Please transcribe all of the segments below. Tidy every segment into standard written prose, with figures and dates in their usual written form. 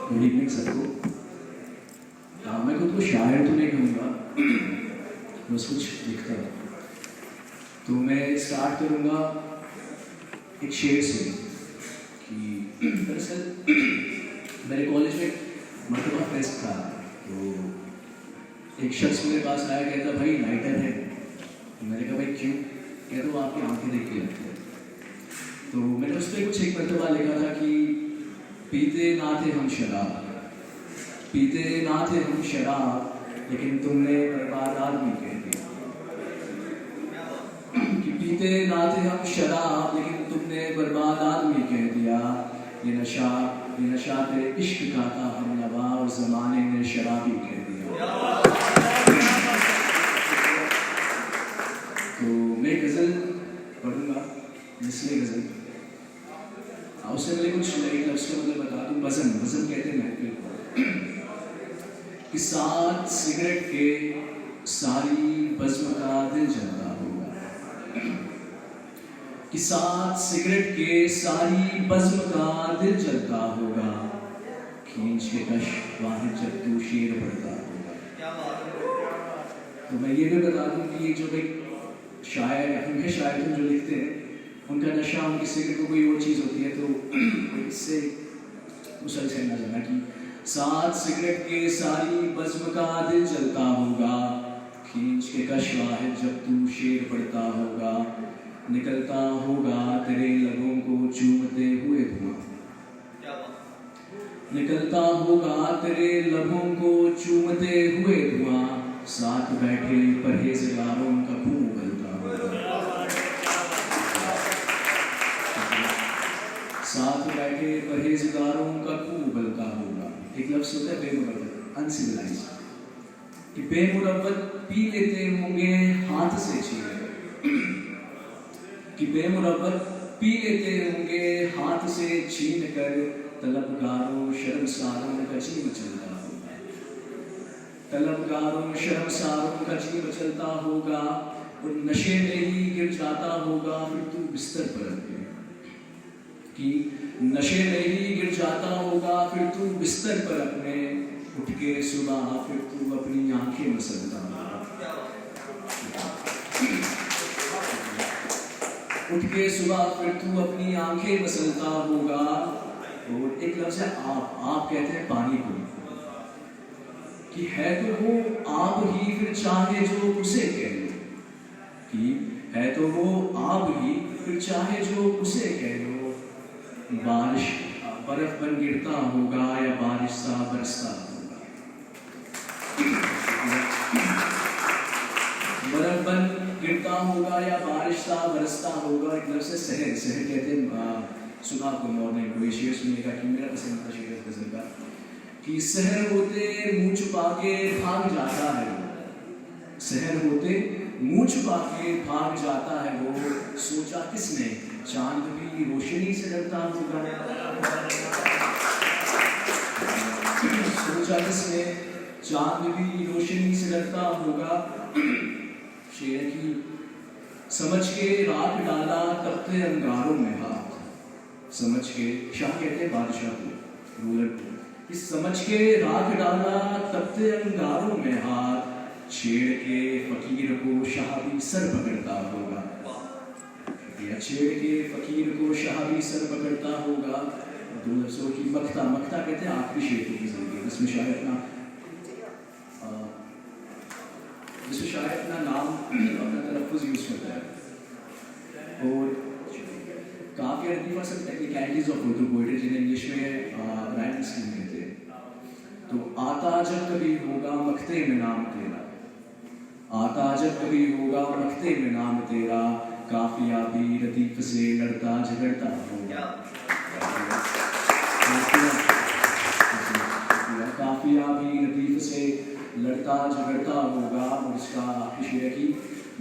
Good evening सबको। मैं खुद को शायर तो नहीं कहूँगा, बस कुछ लिखता हूँ। तो मैं स्टार्ट करूँगा एक शेर से कि दरअसल मेरे कॉलेज में मर्तबा फेस्ट था। तो एक शख्स मेरे पास आया, कहता भाई लाइटर है। मैंने कहा भाई क्यों? कहता वो आपकी आंखें देख के लगते हैं। तो मैंने उस पर कुछ एक मर्तबा लिखा था कि पीते ना थे हम शराब, पीते ना थे हम शराब, लेकिन तुमने बर्बाद आदमी कह दिया। कि पीते ना थे हम शराब, लेकिन तुमने बर्बाद आदमी कह दिया। ये नशा तेरे इश्क का था हम नवा, और जमाने ने शराबी कह दिया। तो मैं गज़ल पढ़ूंगा, मिसले गज़ल। उससे पहले कुछ एक लफ्ज़ का मतलब बता दूं। वज़न कहते हैं महफिल को कि साथ सिगरेट के सारी बज़्म का दिल जलता होगा, कि साथ सिगरेट के सारी बज़्म का दिल जलता होगा, खींच के कश वाहिद जब तू शेर पढ़ता होगा। तो मैं ये भी बता दूं कि ये जो एक शायर या फिर शायर जो लिखते हैं, उनका नशा, उनकी सिगरेट को कोई और चीज़ होती है। तो इससे मुसलसल ना जाना कि साथ सिगरेट के सारी बज़्म का दिल जलता होगा, खींच के कश वाहिद जब तू शेर पढ़ता होगा, निकलता होगा तेरे लबों को चूमते हुए धुआं, निकलता होगा तेरे लबों को चूमते हुए धुआं, साथ बैठे परहेज़गारों का खून उबलता होगा, साथ बैठे परहेज़गारों का खून उबलता होगा। एक लफ्ज़ होता है बेमुरव्वत, अनसिविलाइज्ड, कि बेमुरव्वत पी लेते होंगे हाथ से छीन, कि बेमुरव्वत पी लेते होंगे हाथ से छीन कर, तलबगारों शर्मसारों का जी मचलता होगा, तलबगारों शर्मसारों का जी मचलता होगा, और नशे में ही गिर जाता होगा फिर तू बिस्तर पर अपने, कि नशे में ही गिर जाता होगा फिर तू बिस्तर पर अपने, उठ के सुबह फिर तू अपनी आंखें मसलता होगा, उठ के सुबह फिर तू अपनी आंखें मसलता होगा। और एक लफ्ज़ है आप कहते हैं पानी को, कि है तो वो आप ही फिर चाहे जो उसे कह लो, कि है तो वो आप ही फिर चाहे जो उसे कह लो, बारिश बर्फ बन गिरता होगा या बारिश सा बरसता होगा, बर्फ बन गिरता होगा या बारिश सा बरसता होगा। एक लफ्ज़ से सहर कहते हैं सुबह को, मॉर्निंग को। ये शेर सुनिएगा कि मेरा पसंद का शेर है गज़ल का, कि सहर होते मुँह छुपा के भाग जाता है वो, सहर होते मुँह छुपा के भाग जाता है वो, सोचा किसने चांद भी रोशनी से डरता होगा, सोचा किसने चांद भी रोशनी से डरता होगा। शेर की समझ के राख डाला तपते अंगारों में हाथ, समझ के, शाह कहते हैं बादशाह को, रूलर को, कि समझ के राख डाला तपते अंगारों में हाथ, छेड़ के फकीर को शाह भी सर पकड़ता होगा, छेड़ के फकीर को शाह भी सर पकड़ता होगा। दो लफ्ज़ों की मक्ता कहते हैं आखिरी शेर की जिंदगी, जिसमें शायद अपना नाम अपना तलफ़्फ़ुज़ यूज़ करता है। और काफ़ी लतीफ़ा सब टेक्निकलिटीज़ ऑफ उर्दू पोइट्री जिन्हें इंग्लिश में राइटिंग स्कीम कहते हैं। तो आता जब कभी होगा मखते में नाम तेरा, आता जब कभी होगा मखते में नाम तेरा, काफिया भी लतीफ़ से लड़ता झगड़ता होगा, काफिया भी लतीफ़ से लड़ता झगड़ता होगा। और इसका आखिरी शेर है कि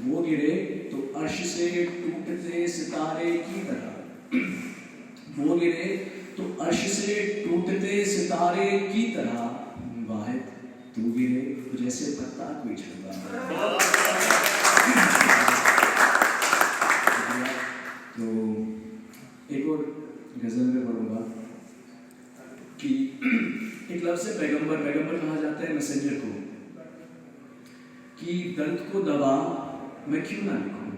वो गिरे तो अर्श से टूटते सितारे की तरह, वो गिरे तो अर्श से टूटते सितारे की तरह, वाहिद तू गिरे तो जैसे पत्ता कोई छुड़ा। तो एक और गज़ल में पढ़ूंगा कि एक लफ्ज़ है पैगंबर। पैगंबर कहा जाता है मैसेंजर को, कि दर्द को दवा मैं क्यों ना लिखूं,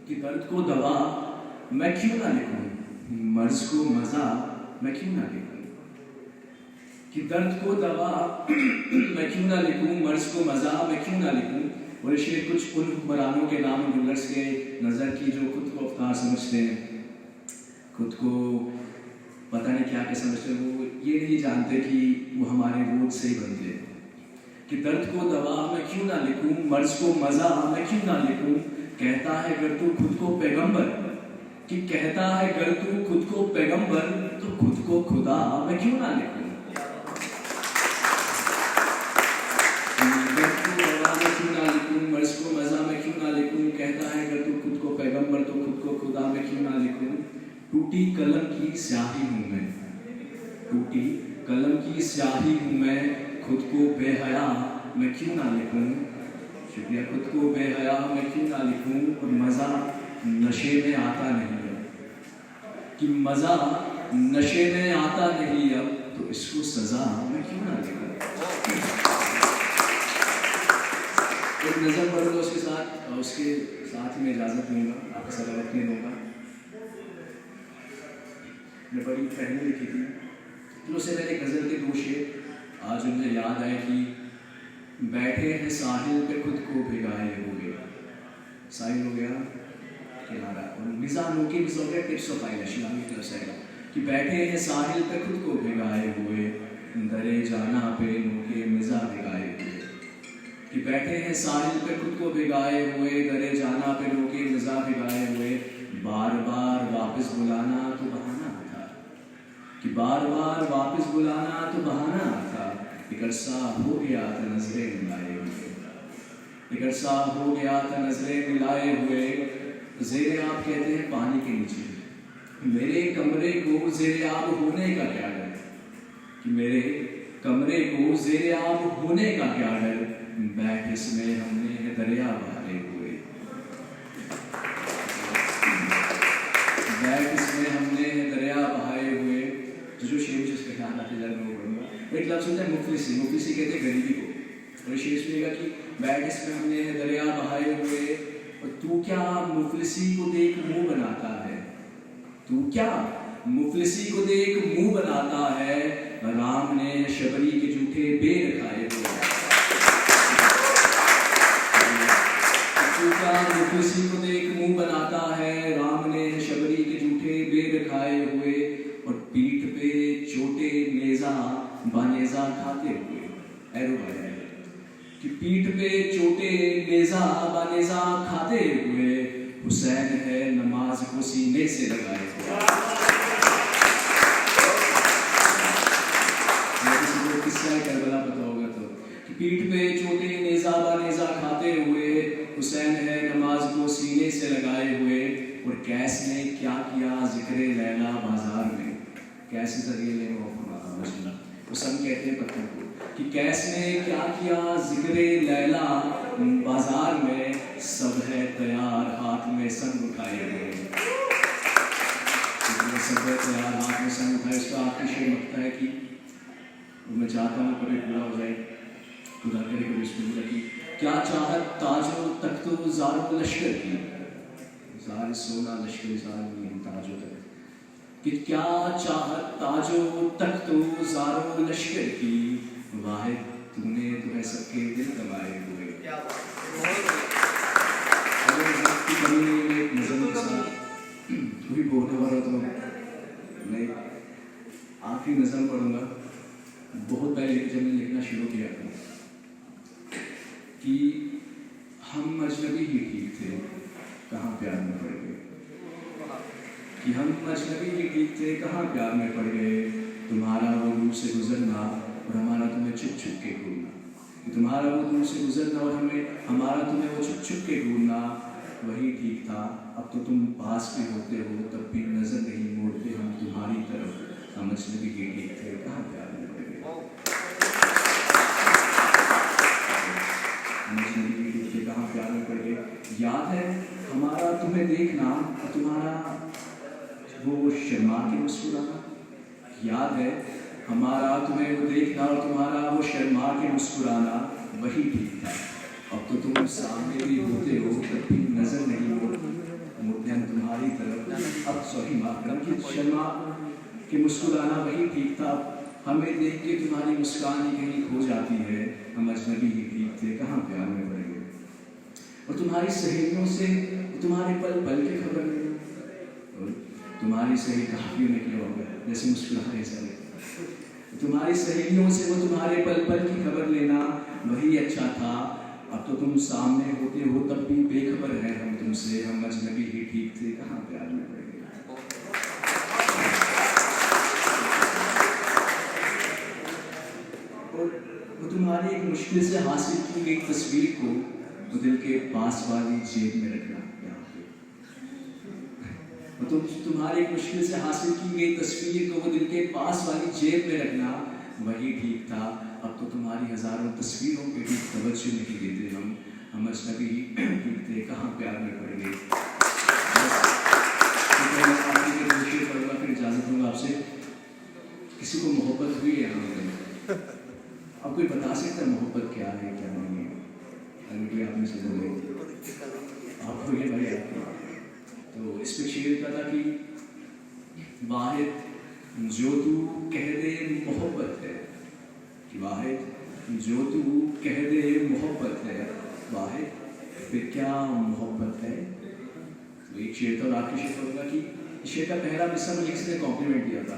कि दर्द को दवा मैं क्यों ना लिखूं, मर्ज को मज़ा मैं क्यों ना लिखूं, कि दर्द को दवा मैं क्यों ना लिखूं, मर्ज को मज़ा मैं क्यों ना लिखूं। और शेर कुछ उन हुक्मरानों के नाम गुलर्स के नज़र की जो खुद को अवतार समझते हैं, खुद को पता नहीं क्या क्या समझते हैं, वो ये नहीं जानते कि वो हमारे रोज से ही बनते हैं। कि दर्द को दवा मैं क्यों ना लिखूं, मर्ज को मज़ा मैं क्यों ना लिखूं, कहता है अगर तू खुद को पैगंबर, कि कहता है अगर तू खुद को पैगंबर, तो खुद को खुदा मैं क्यों ना लिखूं। दर्द को दवा मैं क्यों ना लिखूं, मर्ज को मज़ा मैं क्यों ना लिखूं, कहता है अगर तू खुद को पैगंबर, तो खुद को खुदा मैं क्यों ना लिखूं। टूटी कलम की स्याही हूँ मैं, टूटी कलम की स्याही हूँ मैं, खुद को बेहया मैं क्यों ना लिखूं। शुक्रिया। खुद को बेहया मैं क्यों ना लिखूं। और मज़ा नशे में आता नहीं अब, कि मज़ा नशे में आता नहीं अब, तो इसको सज़ा मैं क्यों ना लिखूं। एक नज़र पढ़ूंगा, उसके साथ में इजाज़त लूँगा, आपके साथ वक्त नहीं दूँगा। मैं बड़ी पहले लिखी थी, तो उससे मैंने गज़ल के 2 शेर आज मुझे याद आए कि बैठे हैं साहिल पे खुद को भिगाए हुए, साहिल हो गया किनारा, और मिज़ानों की मिज़ हो गया टिप्स ऑफ आइलिश की तरफ से, कि बैठे हैं साहिल पे खुद को भिगाए हुए, दरे जाना पे नोके मिज़ा भिगाए हुए, कि बैठे हैं साहिल पे खुद को भिगाए हुए, दरे जाना पे नोके मिज़ा भिगाए हुए, बार बार वापस बुलाना तो बहाना था, कि बार बार वापस बुलाना तो बहाना था। एक अरसा हो गया था नजरें मिलाए हुए, एक अरसा हो गया था नजरें मिलाए हुए। ज़ेरे आब कहते हैं पानी के नीचे, मेरे कमरे को ज़ेरे आब होने का क्या डर, कि मेरे कमरे को ज़ेरे आब होने का क्या डर, बैठ इसमें हमने दरिया बहाए हुए, बैठ इसमें हमने दरिया बहाए हुए। जो शेर जिसके ख्याल आते जा रहे हैं, एक लफ्ज़ होता है मुफलिसी, मुफलिसी कहते हैं गरीबी को, और शेर सुनेगा कि बैठ इसमें हमने दरिया बहाए हुए, और तू क्या मुफलिसी को देख मुंह बनाता है, तू क्या मुफलिसी को देख मुंह बनाता है, राम ने शबरी के जूठे बेर खाए हुए, तू क्या मुफलिसी को देख मुंह बनाता है, राम ने शबरी के जूठे बेर खाए हुए, और पीठ पे चोटे नेजा बानेजा खाते हुए, एरो है कि पीठ पे चोटे नेजा बानेजा खाते हुए, हुसैन है नमाज को सीने से लगाए हुए। किस्सा करबला पता होगा तो, कि पीठ पे चोटे नेजा बानेजा खाते हुए, हुसैन है नमाज को सीने से लगाए हुए। और कैस ने क्या किया जिक्रे लैला बाजार में, कैसे जरिए ले उसम कहते हैं पत्थर को, कि कैस ने क्या किया जिक्रे लैला बाजार में, सब है तैयार हाथ में संग उठाए हुए, सब है तैयार हाथ में संग उठाए। उसका आखिरी शेर लगता है कि मैं चाहता हूँ कभी पूरा हो जाए, खुदा करे कभी इसमें पूरा की, क्या चाहत ताजो तख्तो ज़ारो लश्कर की, ज़ार सोना लश्कर ज़ार नहीं ताजो तक, कि क्या चाहत ताजो तख्तो ज़ारो लश्कर की, वाहिद तूने तो है सबके दिल कमाए हुए। अगर वक्त की कमी नहीं है, एक नज़म के साथ कोई बोलने वाला तो मैं आखिरी नज़म पढ़ूंगा। बहुत पहले जब मैंने लिखना शुरू किया था कि हम अजनबी ही ठीक थे, कहाँ प्यार में पड़ गए, कि हम अजनबी ही ठीक थे, कहाँ प्यार में पड़ गए। तुम्हारा वो दूर से गुजरना और हमारा तुम्हें छुप छुप के ढूंढना, तुम्हारा वो दूर से गुजरना और हमारा तुम्हें वो छुप छुप के ढूंढना, वही ठीक था। अब तो तुम पास में होते हो तब भी नजर नहीं मोड़ते हम तुम्हारी तरफ, हम अजनबी ही ठीक थे, कहाँ प्यार में पड़ गए। हम अजनबी ही ठीक थे, कहाँ प्यार में पड़ गए। याद है हमारा तुम्हें देखना, तुम्हारा वो शर्मा के मुस्कुराना, याद है हमारा तुम्हें वो देखना और तुम्हारा वो शर्मा के मुस्कुराना वही ठीक था। अब तो तुम सामने भी होते हो तब भी नजर नहीं मुड़ते हम तुम्हारी तरफ। अब सॉरी माफ करना कि शर्मा के मुस्कुराना वही ठीक था। हमें देख के तुम्हारी मुस्कान ही कहीं खो जाती है। हम अजनबी ही ठीक थे, कहाँ प्यार में पड़ गए। और तुम्हारी सहेलियों से तुम्हारे पल पल के खबर नहीं। तुम्हारी सहेली काफी निकले होगा जैसे मुस्कुराने चले। तुम्हारी सहेलियों से वो तुम्हारे पल पल की खबर लेना वही अच्छा था। अब तो तुम सामने होते हो तब भी बेखबर है हम तुमसे। हम अजनबी ही ठीक थे, कहाँ प्यार में पड़ गए। और वो तुम्हारी एक मुश्किल से हासिल की गई तस्वीर को वो दिल के पास वाली जेब में रखना। तो तुम्हारी एक मुश्किल से हासिल की गई तस्वीर को वो दिल के पास वाली जेब में रखना वही ठीक था। अब तो तुम्हारी हजारों तस्वीरों पे भी तवज्जो नहीं देते हम अजनबी ही ठीक थे, कहाँ प्यार में पड़ गए। फिर इजाजत दूंगा आपसे। किसी को मोहब्बत हुई है हमें, अब कोई बता सकता है मोहब्बत क्या है क्या नहीं है? अगर कोई आपने से बोले आपको ये भाई आपको तो इस पे शेर का था कि वाहिद जो तू कह दे मोहब्बत है, कि वाहिद जो तू कह दे मोहब्बत है, वाहिद फिर क्या मोहब्बत है। तो एक शेर था और आखिरी शेर होगा कि इस शेर का पहला हिस्सा मुझे किसी ने कॉम्प्लीमेंट दिया था।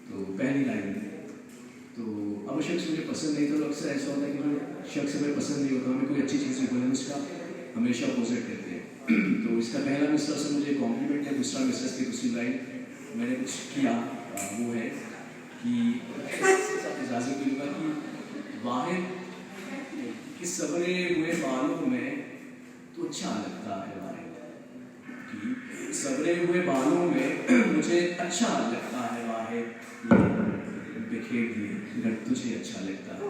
तो पहली लाइन तो अब शख्स मुझे पसंद नहीं था, तो अक्सर ऐसा होता है कि जो शख्स हमें पसंद नहीं होता, हमें कोई अच्छी चीज़ नहीं बोले, उसका हमेशा अपोजिट करते हैं। तो इसका पहला मिसरा से मुझे कॉम्प्लीमेंट दिया, दूसरा मिसरा की दूसरी लाइन मैंने कुछ किया वो है कि इजाज़त दूंगा कि वाहिद कि सवरे हुए बालों में तो अच्छा लगता है, वाहिद कि सवरे हुए बालों में मुझे अच्छा लगता है, वाहिद बिखेर दिए अगर तुझे अच्छा लगता है।